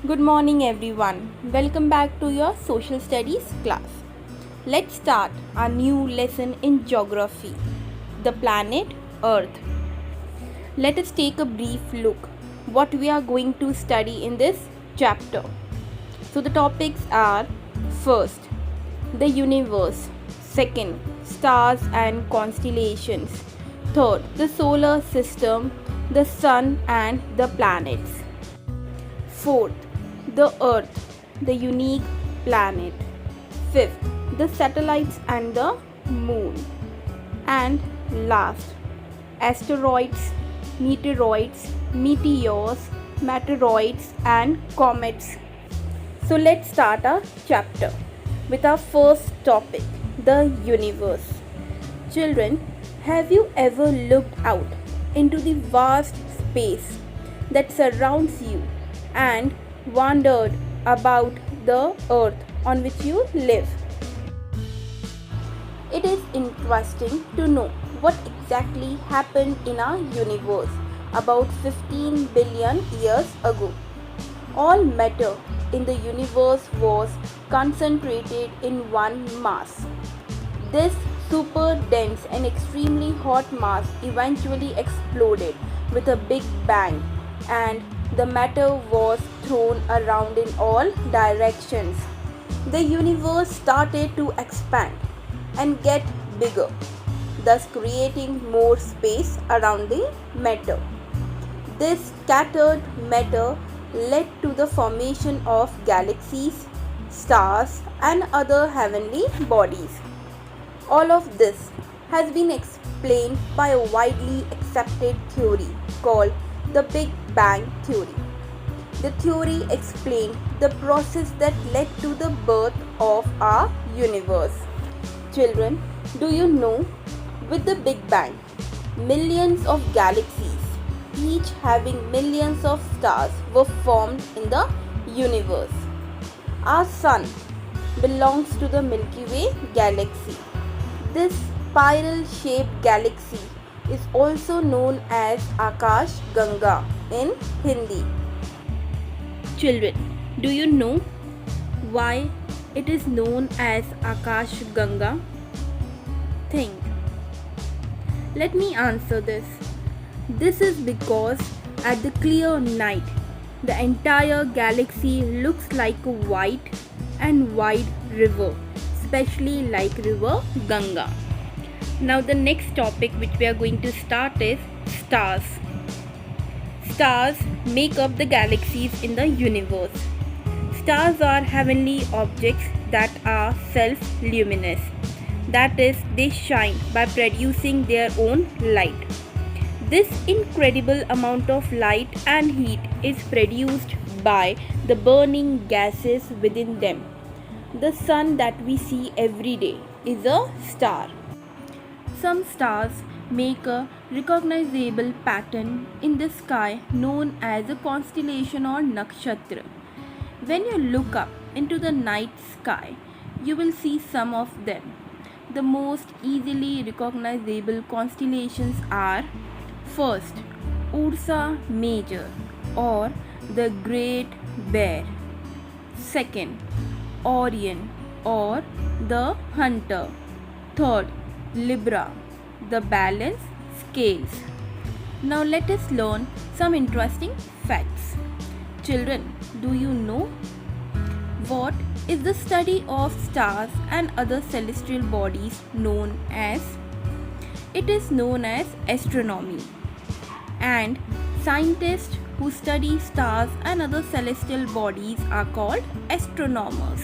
Good morning, everyone. Welcome back to your social studies class. Let's start our new lesson in geography, the planet Earth. Let us take a brief look what we are going to study in this chapter. So the topics are: first, the universe; second, stars and constellations; third, the solar system, the sun and the planets; fourth, the Earth, the unique planet; fifth, the satellites and the moon; and last, asteroids, meteoroids, meteors, meteoroids, and comets. So let's start our chapter with our first topic, the universe. Children, have you ever looked out into the vast space that surrounds you and wondered about the earth on which you live? It is interesting to know what exactly happened in our universe about 15 billion years ago. All matter in the universe was concentrated in one mass. This super dense and extremely hot mass eventually exploded with a big bang, and the matter was thrown around in all directions. The universe started to expand and get bigger, thus creating more space around the matter. This scattered matter led to the formation of galaxies, stars, and other heavenly bodies. All of this has been explained by a widely accepted theory called the Big Bang Theory. The theory explained the process that led to the birth of our universe. Children, do you know, with the Big Bang, millions of galaxies, each having millions of stars, were formed in the universe. Our sun belongs to the Milky Way galaxy. This spiral shaped galaxy is also known as Akash Ganga in Hindi. Children, do you know why it is known as Akash Ganga? Think. Let me answer this. This is because at the clear night, the entire galaxy looks like a white and wide river, especially like river Ganga. Now the next topic which we are going to start is stars. Stars make up the galaxies in the universe. Stars are heavenly objects that are self-luminous. That is, they shine by producing their own light. This incredible amount of light and heat is produced by the burning gases within them. The sun that we see every day is a star. Some stars make a recognizable pattern in the sky known as a constellation or nakshatra. When you look up into the night sky, you will see some of them. The most easily recognizable constellations are: first, Ursa Major or the Great Bear; second, Orion or the Hunter; third, Libra, the Balance Scales. Now let us learn some interesting facts. Children, do you know what is the study of stars and other celestial bodies known as? It is known as astronomy. And scientists who study stars and other celestial bodies are called astronomers.